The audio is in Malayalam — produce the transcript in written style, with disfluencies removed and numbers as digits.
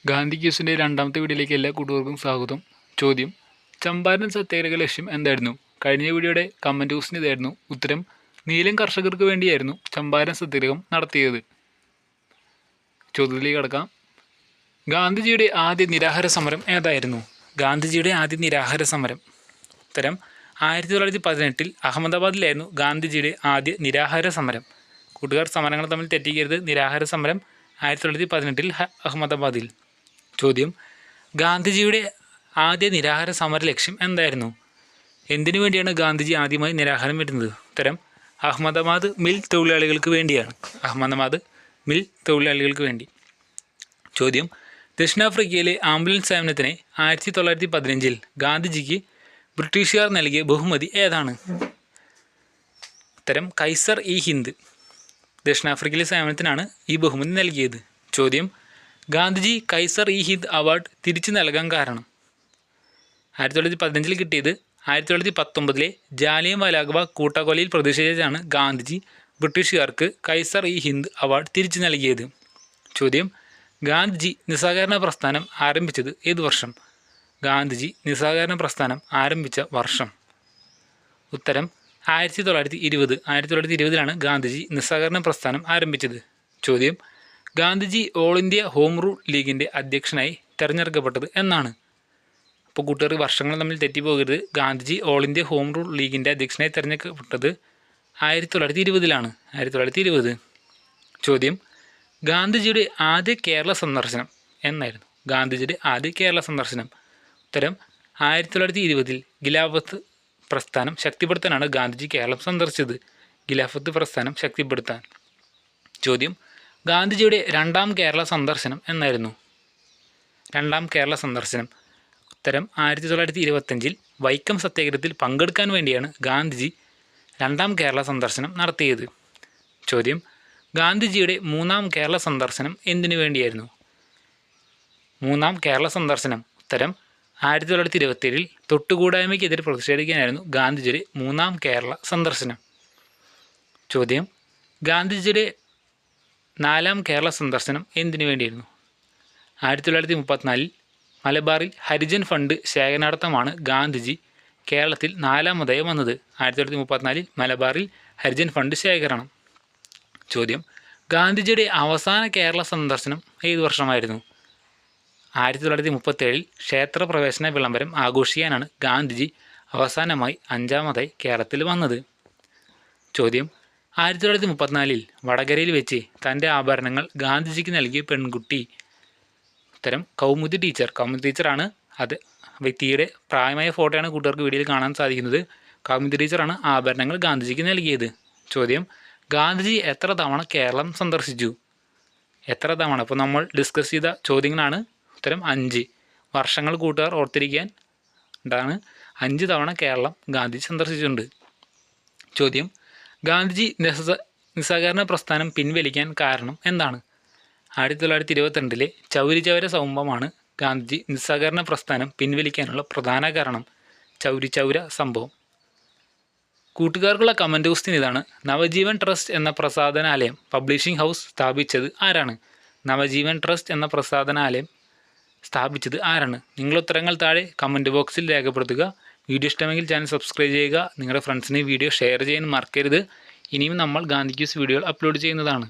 ഗാന്ധി ക്യൂസിൻ്റെ രണ്ടാമത്തെ വീഡിയോയിലേക്ക് എല്ലാ കൂട്ടുകാർക്കും സ്വാഗതം. ചോദ്യം: ചമ്പാരൻ സത്യാഗ്രഹ ലക്ഷ്യം എന്തായിരുന്നു? കഴിഞ്ഞ വീഡിയോയുടെ കമൻറ്റ് ക്വസ്റ്റ്യൻ ഇതായിരുന്നു. ഉത്തരം: നീലം കർഷകർക്ക് വേണ്ടിയായിരുന്നു ചമ്പാരൻ സത്യാഗ്രഹം നടത്തിയത്. ചോദ്യത്തിലേക്ക് കടക്കാം. ഗാന്ധിജിയുടെ ആദ്യ നിരാഹാര സമരം ഏതായിരുന്നു? ഗാന്ധിജിയുടെ ആദ്യ നിരാഹാര സമരം. ഉത്തരം: 1918 അഹമ്മദാബാദിലായിരുന്നു ഗാന്ധിജിയുടെ ആദ്യ നിരാഹാര സമരം. കൂട്ടുകാർ സമരങ്ങൾ തമ്മിൽ തെറ്റിക്കരുത്. നിരാഹാര സമരം 1918 അഹമ്മദാബാദിൽ. ചോദ്യം: ഗാന്ധിജിയുടെ ആദ്യ നിരാഹാര സമര ലക്ഷ്യം എന്തായിരുന്നു? എന്തിനു വേണ്ടിയാണ് ഗാന്ധിജി ആദ്യമായി നിരാഹാരം വരുന്നത്? ഉത്തരം: അഹമ്മദാബാദ് മിൽ തൊഴിലാളികൾക്ക് വേണ്ടിയാണ്. അഹമ്മദാബാദ് മിൽ തൊഴിലാളികൾക്ക് വേണ്ടി. ചോദ്യം: ദക്ഷിണാഫ്രിക്കയിലെ ആംബുലൻസ് സേവനത്തിന് 1915 ഗാന്ധിജിക്ക് ബ്രിട്ടീഷുകാർ നൽകിയ ബഹുമതി ഏതാണ്? ഉത്തരം: കൈസർ ഇ ഹിന്ദ്. ദക്ഷിണാഫ്രിക്കയിലെ സേവനത്തിനാണ് ഈ ബഹുമതി നൽകിയത്. ചോദ്യം: Gandhiji Kaiser E Hind award തിരിച്ചു നൽകാൻ കാരണം? 1915 കിട്ടിയത് 1919 ജാലിയൻ വാലാബാഗ് കൂട്ടക്കൊലയിൽ പ്രതിഷേധിച്ചാണ് ഗാന്ധിജി ബ്രിട്ടീഷുകാർക്ക് കൈസർ ഇ ഹിന്ദ് അവാർഡ് തിരിച്ചു നൽകിയത്. ചോദ്യം: ഗാന്ധിജി നിസ്സഹകരണ പ്രസ്ഥാനം ആരംഭിച്ചത് ഏതു വർഷം? ഗാന്ധിജി നിസ്സഹകരണ പ്രസ്ഥാനം ആരംഭിച്ച വർഷം. ഉത്തരം: 1920. 1920 ഗാന്ധിജി നിസ്സഹകരണ പ്രസ്ഥാനം ആരംഭിച്ചത്. ചോദ്യം: Gandhiji all India home rule ലീഗിൻ്റെ അധ്യക്ഷനായി തിരഞ്ഞെടുക്കപ്പെട്ടത് എന്നാണ്? അപ്പോൾ കൂട്ടുകാർ വർഷങ്ങൾ തമ്മിൽ തെറ്റിപ്പോകരുത്. Gandhiji all India home rule ലീഗിൻ്റെ അധ്യക്ഷനായി തിരഞ്ഞെടുക്കപ്പെട്ടത് 1920. 1920. ചോദ്യം: ഗാന്ധിജിയുടെ ആദ്യ കേരള സന്ദർശനം എന്നായിരുന്നു? ഗാന്ധിജിയുടെ ആദ്യ കേരള സന്ദർശനം. ഉത്തരം: 1920 ഖിലാഫത്ത് പ്രസ്ഥാനം ശക്തിപ്പെടുത്താനാണ് ഗാന്ധിജി കേരളം സന്ദർശിച്ചത്. ഖിലാഫത്ത് പ്രസ്ഥാനം ശക്തിപ്പെടുത്താൻ. ചോദ്യം: ഗാന്ധിജിയുടെ രണ്ടാം കേരള സന്ദർശനം എന്നായിരുന്നു? രണ്ടാം കേരള സന്ദർശനം. ഉത്തരം: 1925 വൈക്കം സത്യാഗ്രഹത്തിൽ പങ്കെടുക്കാൻ വേണ്ടിയാണ് ഗാന്ധിജി രണ്ടാം കേരള സന്ദർശനം നടത്തിയത്. ചോദ്യം: ഗാന്ധിജിയുടെ മൂന്നാം കേരള സന്ദർശനം എന്തിനു വേണ്ടിയായിരുന്നു? മൂന്നാം കേരള സന്ദർശനം. ഉത്തരം: 1927 തൊട്ടുകൂടായ്മയ്ക്കെതിരെ പ്രതിഷേധിക്കാനായിരുന്നു ഗാന്ധിജിയുടെ മൂന്നാം കേരള സന്ദർശനം. ചോദ്യം: ഗാന്ധിജിയുടെ നാലാം കേരള സന്ദർശനം എന്തിനു വേണ്ടിയായിരുന്നു? 1934 മലബാറിൽ ഹരിജൻ ഫണ്ട് ശേഖരണാർത്ഥമാണ് ഗാന്ധിജി കേരളത്തിൽ നാലാമതായി വന്നത്. 1934 മലബാറിൽ ഹരിജൻ ഫണ്ട് ശേഖരണം. ചോദ്യം: ഗാന്ധിജിയുടെ അവസാന കേരള സന്ദർശനം ഏതു വർഷമായിരുന്നു? 1937 ക്ഷേത്രപ്രവേശന വിളംബരം ആഘോഷിക്കാനാണ് ഗാന്ധിജി അവസാനമായി അഞ്ചാമതായി കേരളത്തിൽ വന്നത്. ചോദ്യം: 1934 വടകരയിൽ വെച്ച് തൻ്റെ ആഭരണങ്ങൾ ഗാന്ധിജിക്ക് നൽകിയ പെൺകുട്ടി? ഉത്തരം: കൗമുദി ടീച്ചർ. കൗമുദി ടീച്ചറാണ്. അത് വ്യക്തിയുടെ പ്രായമായ ഫോട്ടോയാണ് കൂട്ടുകാർക്ക് വീഡിയോയിൽ കാണാൻ സാധിക്കുന്നത്. കൗമുദി ടീച്ചറാണ് ആഭരണങ്ങൾ ഗാന്ധിജിക്ക് നൽകിയത്. ചോദ്യം: ഗാന്ധിജി എത്ര തവണ കേരളം സന്ദർശിച്ചു? എത്ര തവണ? ഇപ്പോൾ നമ്മൾ ഡിസ്കസ് ചെയ്ത ചോദ്യങ്ങളാണ്. ഉത്തരം: 5. വർഷങ്ങൾ കൂട്ടുകാർ ഓർത്തിരിക്കാൻ ഉണ്ടാണ്. 5 തവണ കേരളം ഗാന്ധിജി സന്ദർശിച്ചിട്ടുണ്ട്. ചോദ്യം: ഗാന്ധിജി നിസ്സഹകരണ പ്രസ്ഥാനം പിൻവലിക്കാൻ കാരണം എന്താണ്? 1922 ചൗരി ചൗര സംഭവമാണ് ഗാന്ധിജി നിസ്സഹകരണ പ്രസ്ഥാനം പിൻവലിക്കാനുള്ള പ്രധാന കാരണം. ചൗരി ചൗര സംഭവം. കൂട്ടുകാർക്കുള്ള കമൻറ്റ് ക്വസ്റ്റ്യൻ ഇതാണ്. നവജീവൻ ട്രസ്റ്റ് എന്ന പ്രസാധനാലയം പബ്ലിഷിംഗ് ഹൗസ് സ്ഥാപിച്ചത് ആരാണ്? നവജീവൻ ട്രസ്റ്റ് എന്ന പ്രസാധനാലയം സ്ഥാപിച്ചത് ആരാണ്? നിങ്ങളുടെ ഉത്തരങ്ങൾ താഴെ കമൻറ്റ് ബോക്സിൽ രേഖപ്പെടുത്തുക. വീഡിയോ ഇഷ്ടമെങ്കിൽ ചാനൽ സബ്സ്ക്രൈബ് ചെയ്യുക. നിങ്ങളുടെ ഫ്രണ്ട്സിന് വീഡിയോ ഷെയർ ചെയ്യാൻ മറക്കരുത്. ഇനിയും നമ്മൾ ഗാന്ധി ക്യൂസ് വീഡിയോകൾ അപ്ലോഡ് ചെയ്യുന്നതാണ്.